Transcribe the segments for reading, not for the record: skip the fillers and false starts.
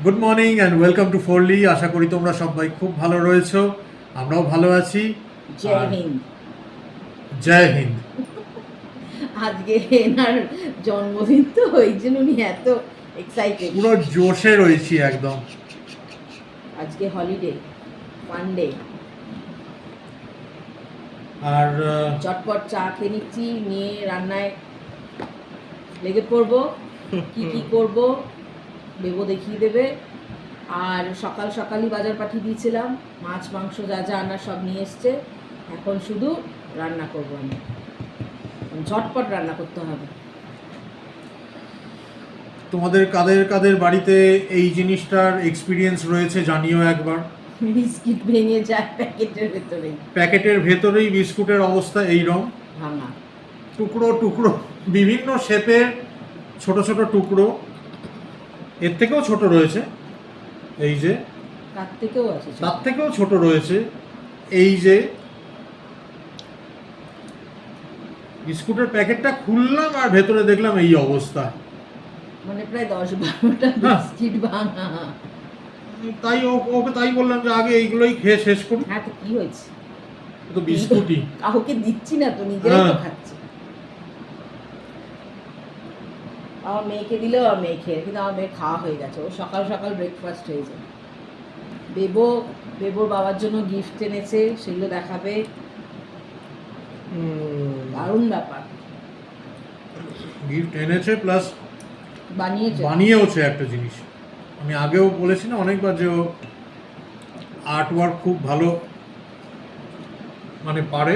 Good morning and welcome to ফোরলি। আশা করি তোমরা সবাই খুব ভালো রয়েছো, আমরাও ভালো আছি। জয় আর হিন্দ। জয় হিন্দ। আজকে এনার জন্মদিন তো ওই জন্য উনি এত এক্সাইটেড। পুরো জোশে রয়েছি একদম। আজকে হলিডে, ওয়ান ডে। আর চটপট চা খেয়ে নিচ্ছি, নিয়ে রান্নায় লেগে পড়বো। কি কি করব বেবো দেখিয়ে দেবে। আর সকাল সকালই বাজার পাঠিয়ে দিয়েছিলাম, মাছ মাংস যা যা আনার সব নিয়ে এসছে। এখন শুধু রান্না করব আমি, ঝটপট রান্না করতে হবে। তোমাদের কাদের কাদের বাড়িতে এই জিনিসটার এক্সপিরিয়েন্স রয়েছে জানিও একবার। বিস্কিট ভেঙে যায় প্যাকেটের ভেতরে, প্যাকেটের ভেতরেই বিস্কুটের অবস্থা এইরকম, ভাঙা। টুকরো টুকরো, বিভিন্ন শেপের ছোট ছোট টুকরো। এর থেকেও ছোট রয়েছে, এই যে তার থেকেও আছে ছোট। তার থেকেও ছোট রয়েছে। এই যে বিস্কুটের প্যাকেটটা খুললাম আর ভেতরে দেখলাম এই অবস্থা। মানে প্রায় 10-12টা বিস্কিট ভাঙা। তাই ওকে তাই বললাম যে আগে এইগুলোই খেয়ে শেষ করি। হ্যাঁ, তো কি হয়েছে? তো বিস্কুটই কাউকে দিচ্ছি না তো, নিজেরাই তো হ্যাঁ। খাচ্ছি। আমার মেয়েকে দিলেও আমার মেয়ে খেয়ে, কিন্তু আমার মেয়ে খাওয়া হয়ে গেছে। ও সকাল সকাল ব্রেকফাস্ট হয়ে যায়। বেবোর বাবার জন্য গিফট এনেছে, সেগুলো দেখাবে। দারুণ ব্যাপার। গিফট এনেছে প্লাস বানিয়েছে। বানিয়েওছে একটা জিনিস। আমি আগেও বলেছি না অনেকবার যে ও আর্ট ওয়ার্ক খুব ভালো মানে পারে।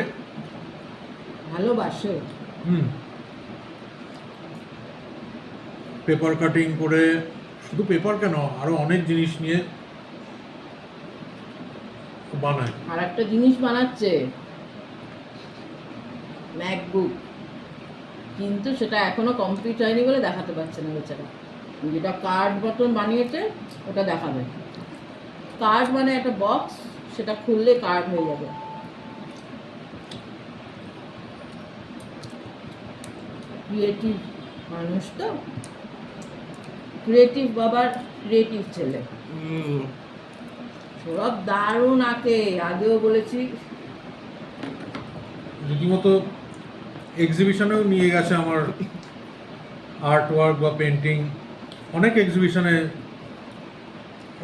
ভালোবাসে। পেপার কাটিং করে, শুধু পেপার কেন আরো অনেক জিনিস নিয়ে বানায়। আর একটা জিনিস বানাচ্ছে, ম্যাকবুক, কিন্তু সেটা এখনো কমপ্লিট হয়নি বলে দেখাতে পারছে না বেচারা। যেটা কার্ড মতন বানিয়েছে ওটা দেখাবে। কার্ড মানে একটা বক্স, সেটা খুললে কার্ড হয়ে যাবে। ক্রিয়েটিভ মানুষ তো, ক্রিয়েটিভ বাবার ক্রিয়েটিভ ছেলে। সৌরভ দারুণ আঁকে, আগেও বলেছি। রীতিমতো এক্সিবিশনেও নিয়ে গেছে আমার আর্ট ওয়ার্ক বা পেন্টিং, অনেক এক্সিবিশনে।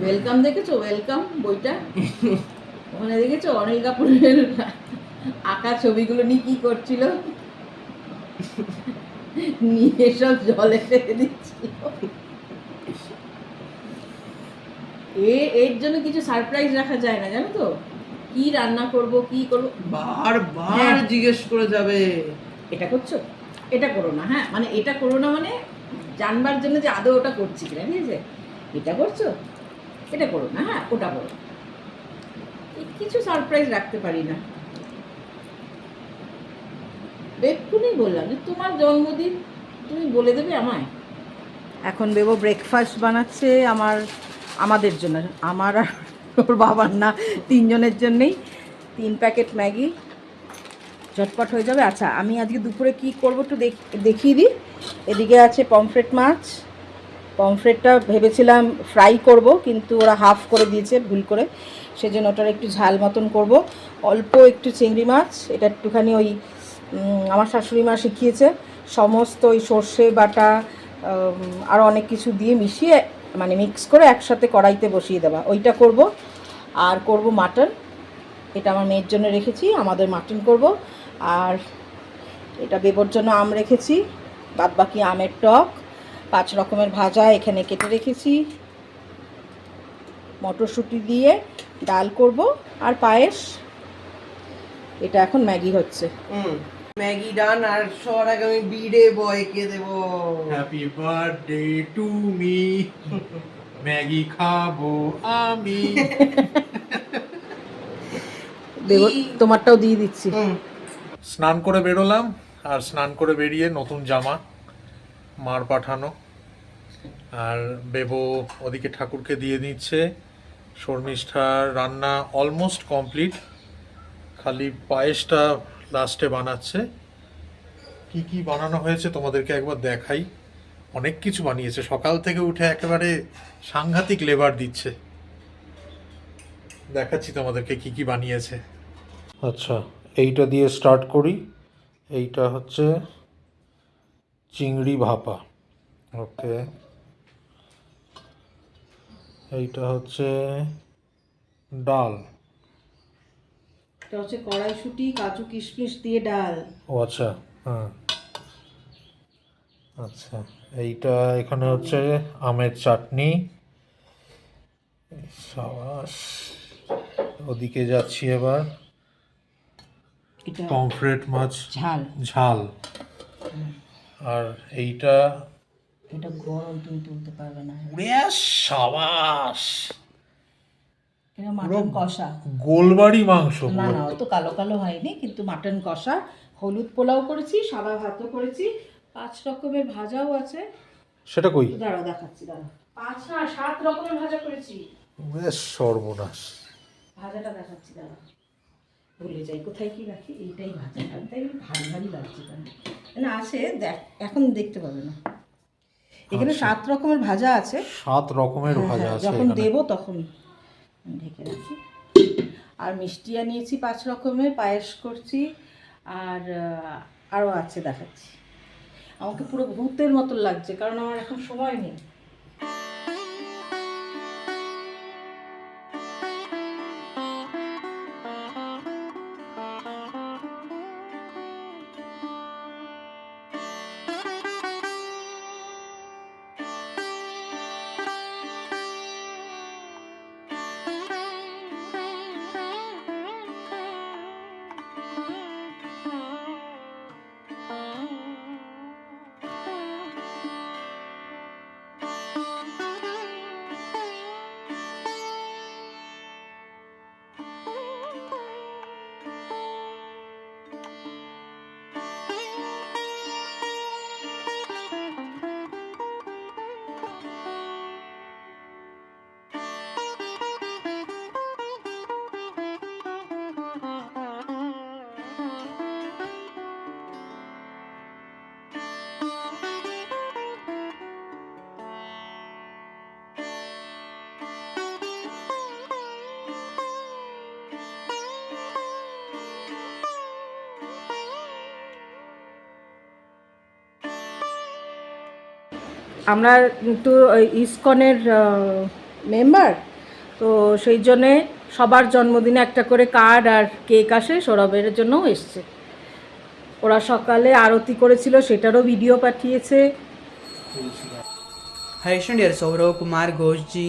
ওয়েলকাম দেখেছো? ওয়েলকাম বইটা ওখানে দেখেছো অনিল কাপুরের আঁকা ছবিগুলো নিয়ে কি করছিল? নিয়ে সব জলে ফেলে দিচ্ছিল। এর জন্য কিছু সারপ্রাইজ রাখা যায় না, জানো তো? কি রান্না করব, কি করব, বারবার জিজ্ঞেস করে যাবে, এটা করছো, এটা করো না। হ্যাঁ, মানে এটা করো না, মানে জানবার জন্য যে আদৌ ওটা করছি কিনা। ঠিক আছে, এটা করছো, এটা করো না, হ্যাঁ ওটা করো। কিছু সারপ্রাইজ রাখতে পারি না। এক্ষুনি বললাম যে তোমার জন্মদিন, তুমি বলে দেবে আমায়। এখন বেবো ব্রেকফাস্ট বানাচ্ছে আমাদের জন্য, আমার আর ওর বাবার না, তিনজনের জন্যেই। 3 প্যাকেট ম্যাগি ঝটপট হয়ে যাবে। আচ্ছা, আমি আজকে দুপুরে কি করবো একটু দেখিয়ে দিই। এদিকে আছে পমফ্রেট মাছ। পমফ্রেটটা ভেবেছিলাম ফ্রাই করব, কিন্তু ওরা হাফ করে দিয়েছে ভুল করে, সেজন্য ওটার একটু ঝাল মতন করব। অল্প একটু চিংড়ি মাছ, এটা একটুখানি ওই আমার শাশুড়ি মা শিখিয়েছে, সমস্ত ওই সর্ষে বাটা আরও অনেক কিছু দিয়ে মিশিয়ে, মানে মিক্স করে একসাথে কড়াইতে বসিয়ে দেওয়া, ওইটা করব। আর করব মাটন, এটা আমার মেয়ের জন্য রেখেছি, আমাদের মাটন করব। আর এটা বেবোর জন্য আম রেখেছি, বাদবাকি আমের টক, 5 রকমের ভাজা এখানে কেটে রেখেছি। মটরশুঁটি দিয়ে ডাল করব আর পায়েস। এটা এখন ম্যাগি হচ্ছে। ম্যাগি ডান। আর সবার আগে আমি বিড়ে বয়কে দেব। Happy birthday to me, Maggi খাবো আমি। দেব, তোমারটাও দিয়ে দিচ্ছি। স্নান করে বেরোলাম, আর স্নান করে বেরিয়ে নতুন জামা মার পাঠানো, আর বেবো ওদিকে ঠাকুরকে দিয়ে দিচ্ছে। শর্মিষ্ঠার রান্না অলমোস্ট কমপ্লিট, খালি পায়েসটা লাস্টে বানাচ্ছে। কি কি বানানো হয়েছে তোমাদেরকে একবার দেখাই। অনেক কিছু বানিয়েছে, সকাল থেকে উঠে একেবারে সাংঘাতিক লেবার দিচ্ছে। দেখাচ্ছি তোমাদেরকে কি কি বানিয়েছে। আচ্ছা, এইটা দিয়ে স্টার্ট করি। এইটা হচ্ছে চিংড়ি ভাপা। ওকে, এইটা হচ্ছে ডাল। এটা হচ্ছে কড়াইশুঁটি, কাজু কিশমিশ দিয়ে ডাল। ও আচ্ছা, হ্যাঁ। আচ্ছা, এইটা এখানে হচ্ছে আমের চাটনি। সাবাস। ওদিকে যাচ্ছি এবার, এটা পমফ্রেট মাছ ঝাল। ঝাল। আর এইটা এটা গরম, তুমি তুলতে পারবে না। উড়ে সাবাস, এটা মাটন কষা। গোলবাড়ি মাংস। না না, অত কালো কালো হয়নি, কিন্তু মাটন কষা। হলুদ পোলাও করেছি, সাদা ভাতও করেছি, 5 রকমের ভাজাও আছে। সেটা কই? দাঁড়াও দেখাচ্ছি, দাঁড়াও। 5 না 7 রকমের ভাজা করেছি। বেশ সর্বনাশ। ভাজাটা দেখাচ্ছি, দাঁড়াও। ভুলে যাই কোথায় কি রাখি। এইটাই ভাজাটা, তাই ভারী ভারী লাগছে কেন না। আছে, দেখ, এখন দেখতে পাবে না। এখানে 7 রকমের ভাজা আছে। 7 রকমের ভাজা আছে যখন এখানে। দেবো তখন ঢেকে রাখি। আর মিষ্টি আনিয়েছি 5 রকমের, পায়েস করছি। আর আরও আছে, দেখাচ্ছি। আমাকে পুরো ভূতের মতো লাগছে, কারণ আমার এখন সময় নেই। আমরা একটু ইসকনের মেম্বার, তো সেই জন্যে সবার জন্মদিনে একটা করে কার্ড আর কেক আসে। সৌরভের জন্যও এসছে। ওরা সকালে আরতি করেছিল, সেটারও ভিডিও পাঠিয়েছে। Hi dear Saurav Kumar Ghosh ji,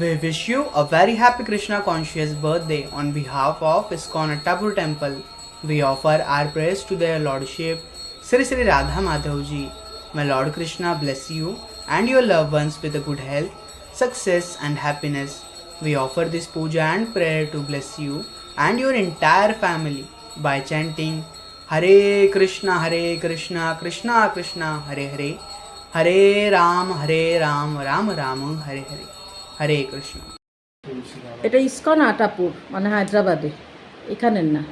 we wish you a very happy Krishna conscious birthday on behalf of ISKCON Attapur Temple. We offer our prayers to their Lordship Sri Sri Radha Madhav ji. May Lord Krishna bless you and your loved ones with a good health, success and happiness. We offer this puja and prayer to bless you and your entire family by chanting Hare Krishna, Krishna Krishna, Hare Hare, Hare Ram, Ram Ram, Hare Hare, Hare Krishna. এটা ISKCON Atapur, মানে হায়দ্রাবাদে, এখানের না।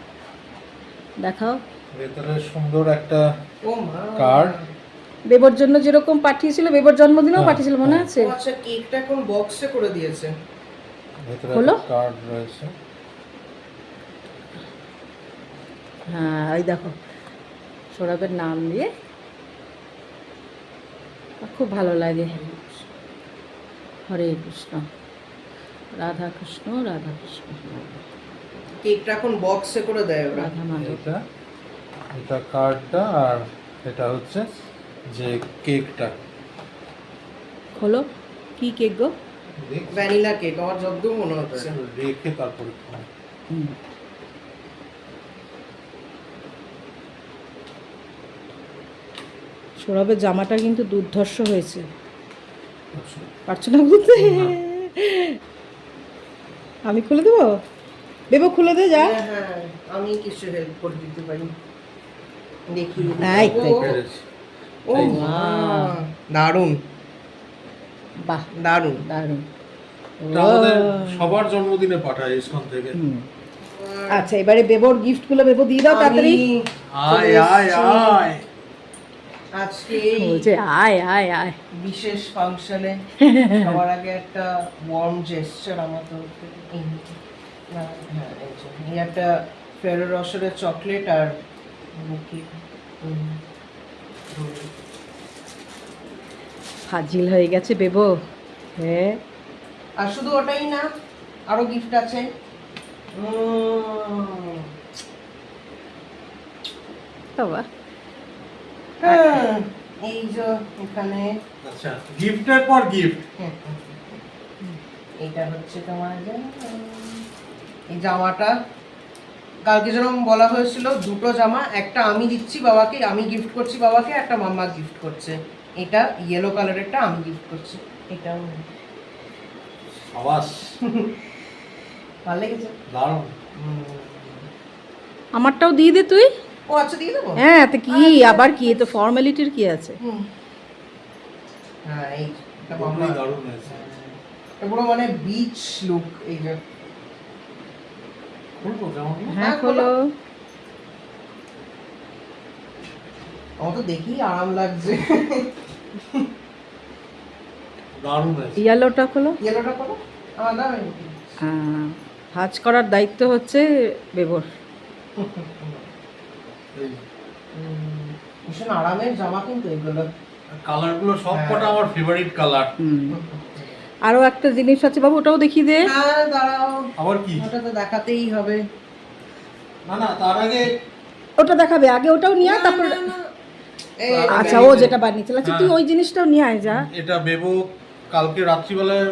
দেখাও। ভেতরে সুন্দর একটা ও মা, কার্ড। বেবর জন্য যেরকম পাঠিয়েছিল, বেবর জন্মদিনেও পাঠিয়েছিল, মনে আছে? ও আচ্ছা, কেকটা এখন বক্সে করে দিয়েছে। ভেতরে হলো? একটা কার্ড রয়েছে। হ্যাঁ, এই দেখো, সৌরভের নাম দিয়ে। খুব ভালো লাগে। হরে কৃষ্ণ, রাধা কৃষ্ণ, রাধা কৃষ্ণ, কেকটা এখন বক্সে করে দেয় ওরা। রাধা মাধব। এটা কার্ডটা, আর এটা হচ্ছে যে কেকটা। হলো কি কেক গো? ভ্যানিলা কেক আমার যতদূর মনে হচ্ছে। রেখে তারপরে খাও। সৌরভের জামাটা কিন্তু দুর্ধর্ষ হয়েছে। পারছো না বুঝতে? আমি খুলে দেবো? দেবো, খুলে দে যা। হ্যাঁ হ্যাঁ, আমি কিছু হেল্প করে দিতে পারি। দেখি। এই তো, ও মা, দারুণ বাহ, দারুণ। দারুণ। এটা আমাদের সবার জন্মদিনে পাঠায় ইসকন থেকে। আচ্ছা, এবারে বেবোর গিফটগুলো বেবো দিয়ে দাও তাড়াতাড়ি। আয় আয় আয়। আজকে এই বলছে আয় আয় আয়। বিশেষ ফাংশনে সবার আগে একটা ওয়ার্ম জেস্টার আমার তরফ থেকে হ্যাঁ এই একটা ফেরো রসের চকলেট আর বুকে ফাজিল হয়ে গেছে বেবো। হ্যাঁ আর শুধু ওটাই না, আরো গিফট আছে। বাবা হ্যাঁ, এই যে এখানে আচ্ছা, গিফটের পর গিফট। এটা হচ্ছে তোমার এই জামাটা কালকে যেরকম বলা হয়েছিল, দুটো জামা, একটা আমি দিচ্ছি বাবাকে, আমি গিফট করছি বাবাকে, একটা মাম্মা গিফট করছে। এটা ইয়েলো কালারেরটা আমি গিফট করছি। এটাও আবাস ভালো লেগেছে। দারুণ। আমারটাও দিয়ে দে তুই। ও আচ্ছা, দিয়ে দেবো। হ্যাঁ তো কি আবার কি, তো ফর্মালিটির কি আছে। হ্যাঁ এই এটা খুবই মাম্মা, দারুণ হয়েছে। এটা পুরো মানে বিচ লুক। এই যে খুলবো কেমন? হ্যাঁ খোলো। আমার তো দেখেই আরাম লাগছে। দারুণ হয়েছে। ইয়েলোটা খোলো। ইয়েলোটা করো, আমার দাও। ভাঁজ করার দায়িত্ব হচ্ছে বেবোর। এই ভীষণ আরামের জামা কিন্তু এগুলো। কালারগুলো সব কটা আমার ফেভারিট কালার। আরো একটা জিনিস আছে বাবু, ওটাও দেখিয়ে দে। হ্যাঁ দাঁড়াও, আবার কি? ওটা তো দেখাতেই হবে। না না, তার আগে ওটা দেখাবে আগে, ওটাও নিয়ে আয়, তারপর এই আচ্ছা ও যেটা বানিয়েছিল, আচ্ছা তুই ওই জিনিসটাও নিয়ে আয় যা। এটা বেবো কালকে রাত্রিবেলায়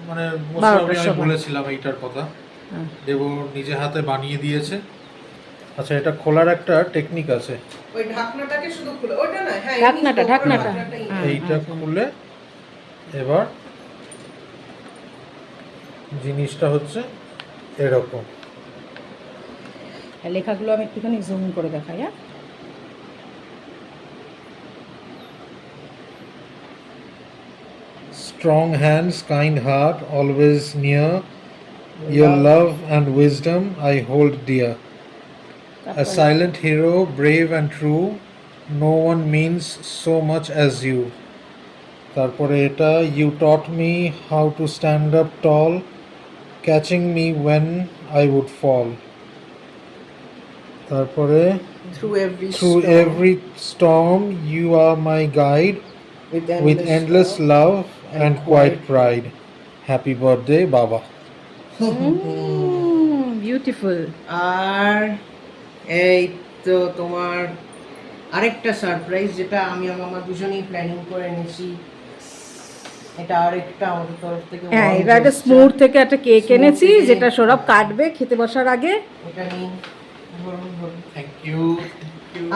মানে 12টার আমি সময়। বলেছিলাম এইটার কথা। হ্যাঁ। বেবো নিজে হাতে বানিয়ে দিয়েছে। আচ্ছা, এটা খোলার একটা টেকনিক আছে। ওই ঢাকনাটাকে শুধু খুলে, ওটা না, হ্যাঁ ঢাকনাটা, ঢাকনাটা। হ্যাঁ। এইটা খুলে এবার জিনিসটা হচ্ছে এরকম। লেখাগুলো আমি একটুখানি জুম করে দেখাই। হ্যাঁ Strong hands, kind heart, always near. Your love and wisdom I hold dear. A silent hero, brave and true. No one means so much as you. তারপরে এটা, you taught me how to stand up tall, catching me when I would fall. তারপরে through every storm you are my guide, with endless love and quiet pride. Happy birthday, Baba. Beautiful. আর এই তো তোমার আরেকটা surprise, যেটা আমি আর মামা দুজনেই প্ল্যানিং করে এনেছি। এটা আরেকটা আমাদের তরফ থেকে। হ্যাঁ এটা একটা স্মুথ থেকে একটা কেক এনেছি, যেটা সৌরভ কাটবে খেতে বসার আগে। এটা নিন, ধরুন ধরুন। Thank you.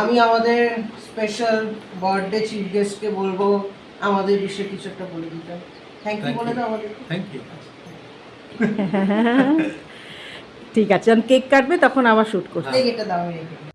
আমি আমাদের স্পেশাল বার্থডে চিফ গেস্টকে বলবো আমাদের বিষয়ে কিছু একটা বলে দিতে। থ্যাংক ইউ Thank বলে you. দাও আমাদের। Thank you. ঠিক আছে, যখন কেক কাটবে তখন আবার শুট করতে। এটা দাও, আমি রেখে দিই।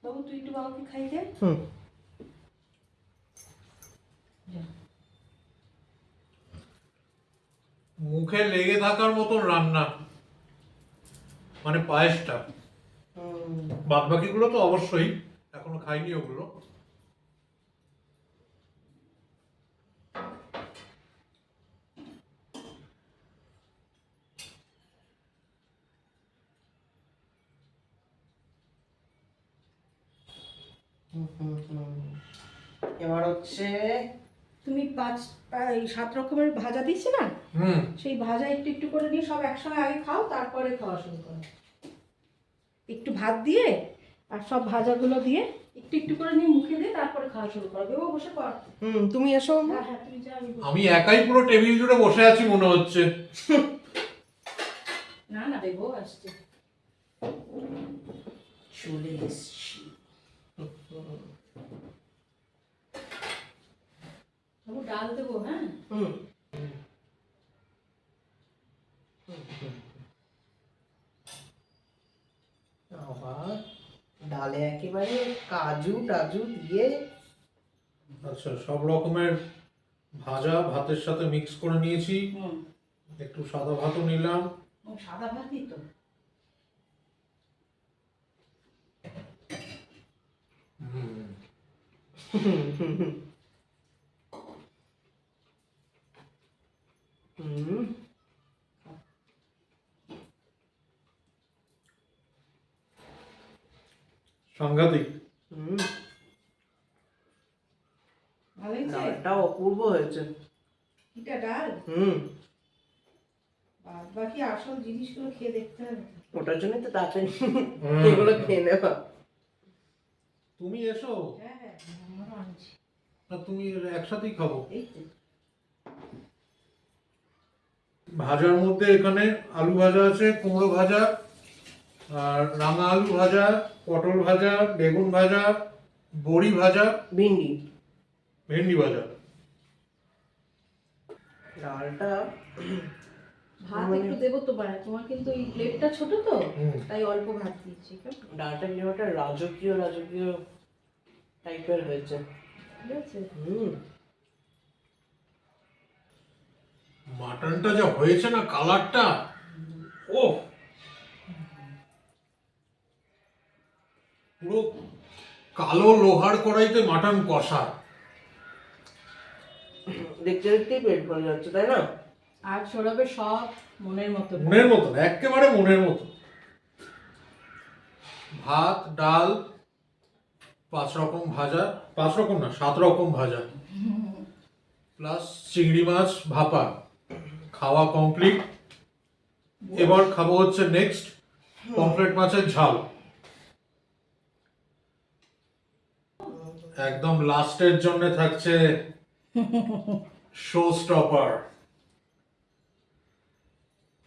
বাবু তুই একটু বাবাকে খাই দে। মুখে লেগে থাকার মতন রান্না, মানে পায়েসটা। বাদ বাকিগুলো তো অবশ্যই, এখনো খাইনি ওগুলো। এবার হচ্ছে তুমি 7 রকমের ভাজা দিচ্ছি না, হুম। সেই ভাজা একটু একটু করে নিয়ে সব একসঙ্গে আগে খাও, তারপরে খাওয়া শুরু করো। একটু ভাত দিয়ে আর সব ভাজাগুলো দিয়ে একটু একটু করে নিয়ে মুখে দিয়ে তারপরে খাওয়া শুরু করো। বেবো বসে পড়। তুমি এসো। হ্যাঁ হ্যাঁ, তুমি যা, আমি বসে- আমি একাই পুরো টেবিল জুড়ে বসে আছি মনে হচ্ছে। না না, বেবো আসছে। চলে এসছি। বাবু ডাল দেবো, হ্যাঁ? হুম। আবার ডালে একেবারে কাজু টাজু দিয়ে আচ্ছা, সব রকমের ভাজা ভাতের সাথে মিক্স করে নিয়েছি। হুম, একটু সাদা ভাতও নিলাম। ও সাদা ভাতই তো। হুম। হুম। সাংঘাতিক। হুম। ভালো হয়েছে? ডালটা অপূর্ব হয়েছে। এটা ডাল, হুম। বাদ বাকি আসল জিনিসগুলো খেয়ে দেখতে হবে। ওটার জন্যই তো তাড়াতাড়ি হুম। এগুলো খেয়ে নেওয়া। তুমি এসো, হ্যাঁ হ্যাঁ, আমারও আনছি। না তুমি একসাথেই খাবো। এই তো। ভাজার মধ্যে এখানে আলু ভাজা আছে, কুমড়ো ভাজা, আর রাঙা আলু ভাজা, পটল ভাজা, বেগুন ভাজা, বড়ি ভাজা, ভিন্ডি। ভেন্ডি ভাজা। ডালটা ভাত একটু দেবো তো, তোমার কিন্তু এই প্লেটটা ছোট তো, হুম। তাই অল্প ভাত দিচ্ছি, কেমন? ডালটা কিরকম একটা রাজকীয় রাজকীয় টাইপের হয়েছে। ঠিক আছে। হুম। মাটনটা যা হয়েছে না, কালারটা, ও পুরো কালো লোহার কড়াইতে মাটন কষা। দেখতে দেখতেই পেট ভরে যাচ্ছে, তাই না? আর ছড়াবে সব মনের মতো। মনের মতন, একেবারে মনের মতো। ভাত, ডাল, 5 রকম ভাজা, 5 রকম না 7 রকম ভাজা, প্লাস চিংড়ি মাছ ভাপা। খাওয়া কমপ্লিট। এবার খাবো হচ্ছে নেক্সট পমফ্রেট মাছের ঝাল। একদম লাস্টের জন্য থাকছে শো স্টপার।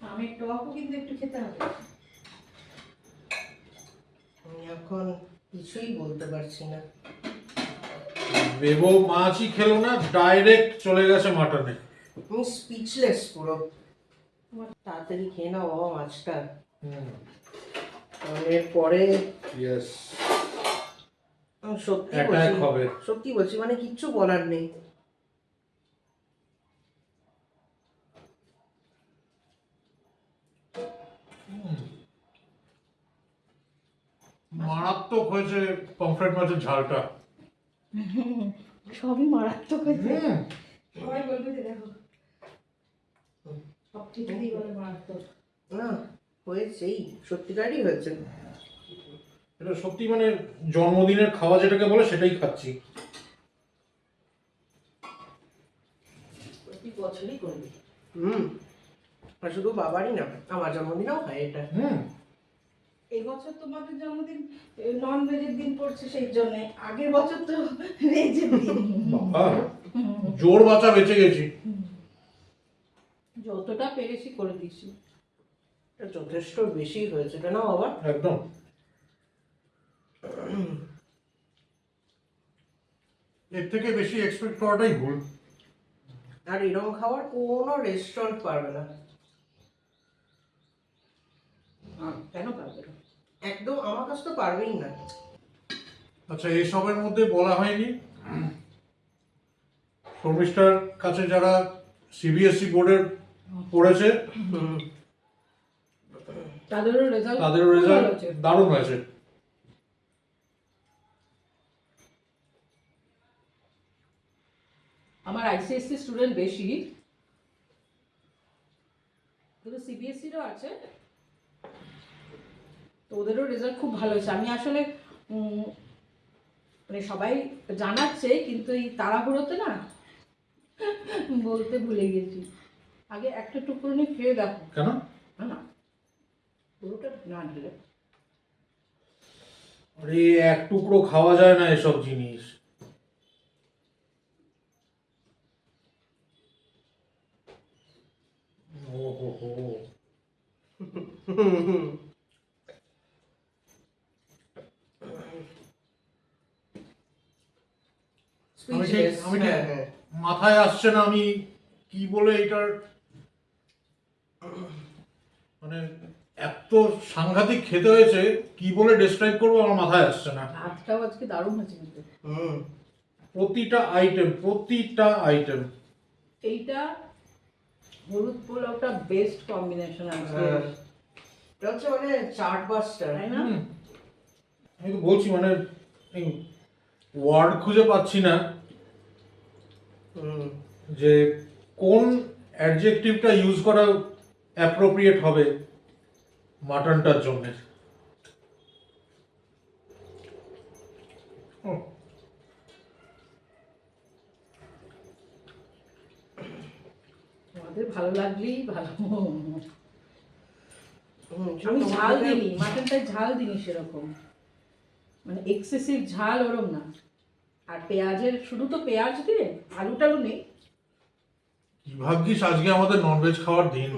আমি টকও কিন্তু একটু খেতে হবে। আমি এখন কিছুই বলতে পারছি না। বেবো মাছই খেলো না, ডাইরেক্ট চলে গেছে মাটনে। আমি স্পিচলেস পুরো। তাড়াতাড়ি খেয়ে নাও বাবা মাছটা, কারণ এরপরে ইয়েস, আমি সত্যি Attack বলছি, হবে। সত্যি বলছি, মানে কিচ্ছু বলার নেই। মারাত্মক হয়েছে পমফ্রেট মাছের ঝালটা। সবই মারাত্মক হয়েছে। হুম। সবাই বলবে যে দেখো, সব কিছুই বলে মারাত্মক। না, হয়েছেই, সত্যিকারই হয়েছে। এটা সত্যি মানে জন্মদিনের খাওয়া যেটাকে বলে সেটাই খাচ্ছি। প্রতি বছরই করবি। হুম। আর শুধু বাবারই না, আমার জন্মদিনেও হয় এটা। হুম। এই বছর তোমাদের জন্মদিন নন ভেজের দিন পড়ছে, সেই জন্য আগের বছর তো ভেজের দিন। বাবা, জোর বাঁচা বেঁচে গেছি। যতটা পেরেছি করে দিচ্ছি। এটা যথেষ্ট বেশি হয়েছে, কেন বাবা? একদম। এর থেকে বেশি এক্সপেক্ট করাটাই ভুল। আর এরকম খাবার কোনো রেস্টুরেন্ট পারবে না। কেন পারবে না? একদম আমার কাছে তো পারবেই না। আচ্ছা, এসবের মধ্যে বলা হয়নি শর্মিষ্ঠার কাছে যারা সিবিএসই বোর্ডের পড়েছে তাদেরও রেজাল্ট দারুণ হয়েছে। আমার আইসিএসসি স্টুডেন্ট বেশি, কিন্তু সিবিএসসিরও আছে, তো ওদেরও রেজাল্ট খুব ভালো হয়েছে। আমি আসলে মানে সবাই জানাচ্ছে কিন্তু এই তাড়াহুড়োতে না বলতে ভুলে গেছি। আগে একটা টুকরো নিয়ে খেয়ে দেখো। কেন? না না, পুরোটা না ঢেলে। আরে এক টুকরো খাওয়া যায় না এসব জিনিস। ও হো হো। আমি ঠিক হ্যাঁ। মাথায় আসছে না আমি কি বলে এটার মানে এত সাংঘাতিক খেতে হয়েছে, কি বলে ডেসক্রাইব করবো আমার মাথায় আসছে না। ভাতটাও আজকে দারুণ হয়েছে কিন্তু। প্রতিটা আইটেম এইটা হলুদ পোলাওটা বেস্ট কম্বিনেশন আছে। এটা হচ্ছে মানে চাট বাস্টার। তাই না? আমি তো বলছি মানে ওয়ার্ড খুঁজে পাচ্ছি না যে কোন অ্যাডজেক্টিভটা ইউজ করা অ্যাপ্রোপ্রিয়েট হবে মাটনটার জন্য। আমাদের ভালো লাগলেই ভালো। আমি ঝাল দিইনি, মাটনটায় ঝাল দিইনি সেরকম, মানে এক্সেসিভ ঝাল ওরম না। আর পেঁয়াজের শুধু তো পেঁয়াজ দিয়ে, আলু টালু নেই। কি ভাগ্যিস আজকে আমাদের ননভেজ খাওয়ার দিন।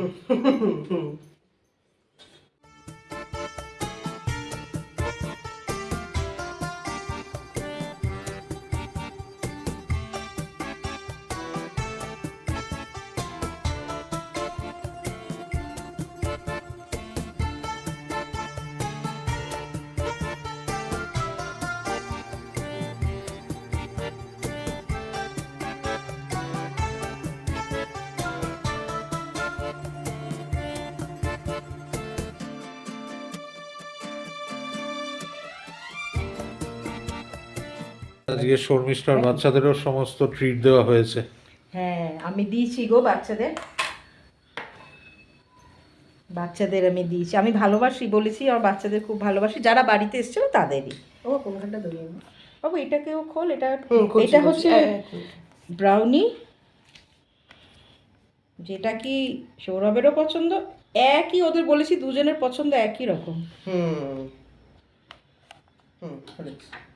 আজকে শর্মিষ্ঠার বাচ্চাদেরও সমস্ত ট্রিট দেওয়া হয়েছে। হ্যাঁ আমি দিয়েছি গো বাচ্চাদের, আমি দিয়েছি। আমি ভালোবাসি বলেছি, আর বাচ্চাদের খুব ভালোবাসি, যারা বাড়িতে এসেছিল তাদেরই। ও কোনখানটা ধরিয়ে বাবু, এটাকেও খোল। এটা এটা হচ্ছে ব্রাউনি, যেটা কি সৌরভেরও পছন্দ, একই ওদের বলেছি, দুজনের পছন্দ একই রকম।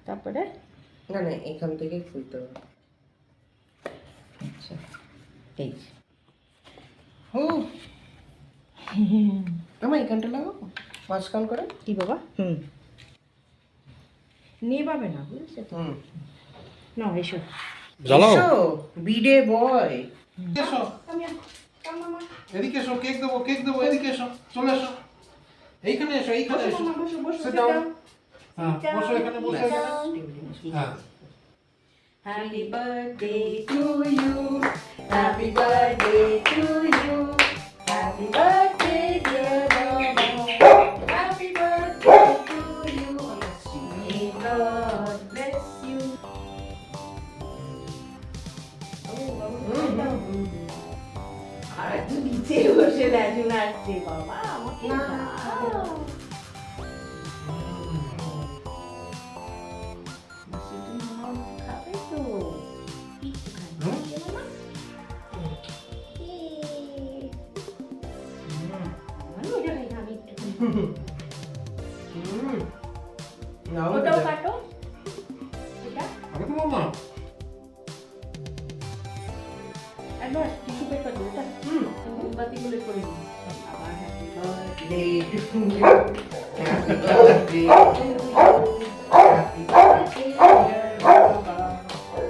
তারপরে না না এখান থেকে খুলতে হবে। আচ্ছা এই ও আমার এখানটা লাগাবো মাঝখান করে। কি বাবা? নিয়ে পাবে না, বুঝেছো তো? না এসো জ্বালাও। বিডে বয়। এসো এদিকে এসো, কেক দেবো এদিকে এসো, চলে এসো এইখানে এসো, এইখানে এসো। Sit down. হ্যাঁ বসো এখানে, বসো এখানে। হ্যাঁ Happy birthday to you, happy birthday to you, happy birthday dear Baba, happy birthday to you, may God bless you. আর একটু নিচে বসে লেজু নাড়ছে বাবা, আমাকে দাও। খাবে তো? ওটাও কাটো, এটা আরে তো মামা একবার টিস্যু পেপার দিয়ে ওটা মোমবাতিগুলো করে দিই। আবার happy birthday Happy birthday to you, happy birthday dear Baba,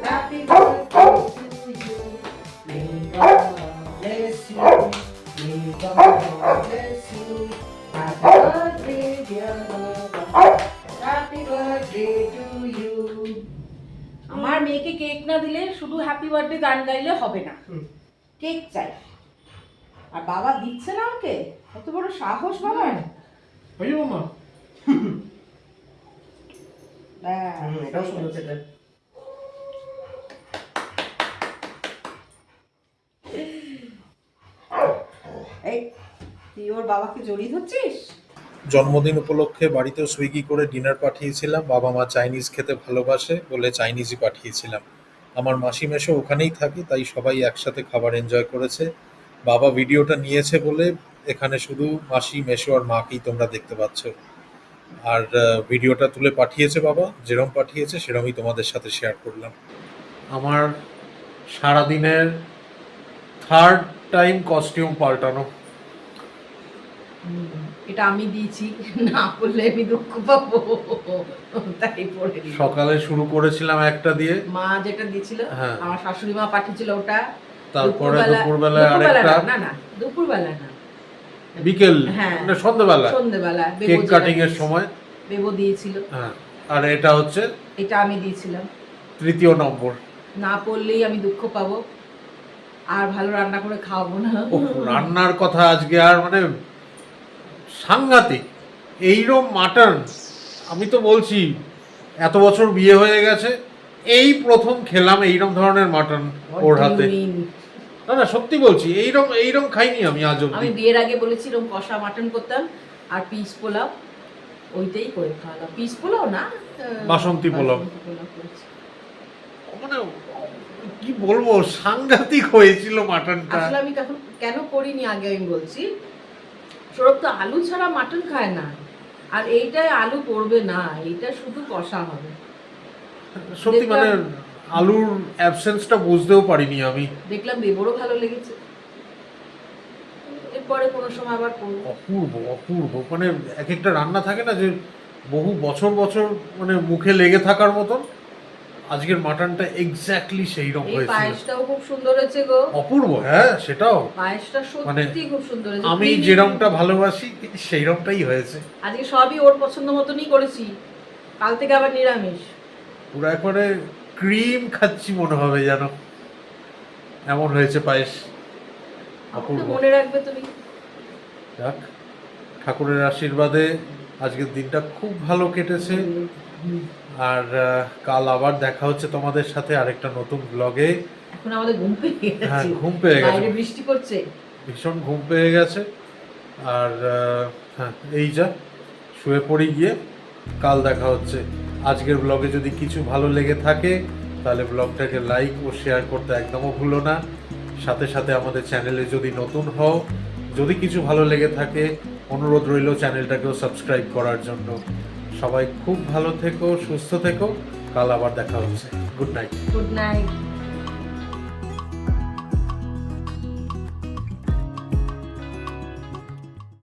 happy birthday to you, may God bless you, may God bless you, happy birthday dear Baba, happy birthday to you. আমার মেয়েকে cake না দিলে শুধু happy birthday গান গাইলে হবে না, cake চাই। আর বাবা দিচ্ছে না ওকে, কত বড় সাহস বাবার। ওই মামা এটাও সুন্দর খেতে। এই তুই ওর বাবাকে জড়িয়ে ধরছিস? জন্মদিন উপলক্ষে বাড়িতেও সুইগি করে ডিনার পাঠিয়েছিলাম। বাবা মা চাইনিজ খেতে ভালোবাসে বলে চাইনিজই পাঠিয়েছিলাম। আমার মাসি মেশো ওখানেই থাকে, তাই সবাই একসাথে খাবার এনজয় করেছে। বাবা ভিডিওটা নিয়েছে বলে এখানে শুধু মাসি মেশো আর মাকেই তোমরা দেখতে পাচ্ছ। আর ভিডিওটা তুলে পাঠিয়েছে বাবা, যেরকম পাঠিয়েছে সেরকমই তোমাদের সাথে শেয়ার করলাম। আমার সারাদিনের থার্ড টাইম কস্টিউম পাল্টানো। এটা আমি দিয়েছি, না পড়লে আমি দুঃখ পাবো, তাই পড়ে দিই। সকালে শুরু করেছিলাম একটা দিয়ে, মা যেটা দিয়েছিল, হ্যাঁ। আমার শাশুড়ি মা পাঠিয়েছিল ওটা। তারপরে দুপুরবেলায় দুপুরবেলা আরেকটা, না, না দুপুরবেলা না, বিকেল হ্যাঁ মানে সন্ধ্যেবেলা সন্ধ্যেবেলা কেক কাটিং এর সময়। বেবো দিয়েছিল। হ্যাঁ, আর এটা হচ্ছে এটা আমি দিয়েছিলাম। তৃতীয় নম্বর। না পড়লেই আমি দুঃখ পাবো, আর ভালো রান্না করে খাওয়াবো না। ওহ, রান্নার কথা আজকে আর মানে সাংঘাতিক। এইরকম মাটন আমি তো বলছি এত বছর বিয়ে হয়ে গেছে, এই প্রথম খেলাম এইরকম ধরনের মাটন ওর হাতে। না না, সত্যি বলছি, এইরকম খাইনি আমি আজ আমি অব্দি। বিয়ের আগে বলেছি এরকম কষা মাটন করতাম আর পিস পোলাও, ওইটাই করে খাওয়ালাম। পিস পোলাও না, বাসন্তী পোলাও। করেছি। মানে কি বলবো, সাংঘাতিক হয়েছিল মাটনটা। আসলে আমি তখন কেন করিনি আগে আমি বলছি, সৌরভ তো আলু ছাড়া মাটন খায় না, আর এইটায় আলু পড়বে না, এইটা শুধু কষা হবে। সত্যি মানে আলুর অ্যাবসেন্সটা বুঝতেও পারিনি আমি। দেখলাম বেবরও ভালো লেগেছে, এরপরে কোনো সময় আবার করবো। অপূর্ব অপূর্ব, মানে এক একটা রান্না থাকে না যে বহু বছর বছর মানে মুখে লেগে থাকার মতন। আজকের মাটনটা এক্স্যাক্টলি সেই রকম এই হয়েছিল। পায়েসটাও খুব সুন্দর হয়েছে গো। অপূর্ব, হ্যাঁ সেটাও। পায়েসটা মানে সত্যি খুব সুন্দর হয়েছে। আমি creamy। যেরকমটা ভালোবাসি সেই রকমটাই হয়েছে। আজকে সবই ওর পছন্দ মতনই করেছি, কাল থেকে আবার নিরামিষ। পুরো একবারে ক্রিম খাচ্ছি মনে হবে যেন, এমন হয়েছে পায়েস। আমাকে অপূর্ব। মনে রাখবে তুমি। যাক, ঠাকুরের আশীর্বাদে আজকের দিনটা খুব ভালো কেটেছে। আর কাল আবার দেখা হচ্ছে তোমাদের সাথে আরেকটা নতুন ব্লগে। এখন আমাদের ঘুম পেয়ে হ্যাঁ, গেছে, ঘুম পেয়ে গেছে, বাইরে বৃষ্টি পড়ছে। ভীষণ ঘুম পেয়ে গেছে। আর হ্যাঁ, এই যা শুয়ে পড়ি গিয়ে, কাল দেখা হচ্ছে। আজকের ব্লগে যদি কিছু ভালো লেগে থাকে তাহলে ব্লগটাকে লাইক ও শেয়ার করতে একদমও ভুলো না। সাথে সাথে আমাদের চ্যানেলে যদি নতুন হও, যদি কিছু ভালো লেগে থাকে, অনুরোধ রইল চ্যানেলটাকেও সাবস্ক্রাইব করার জন্য। সবাই খুব ভালো থেকো, সুস্থ থেকো। কাল আবার দেখা হচ্ছে। Good night. Good night.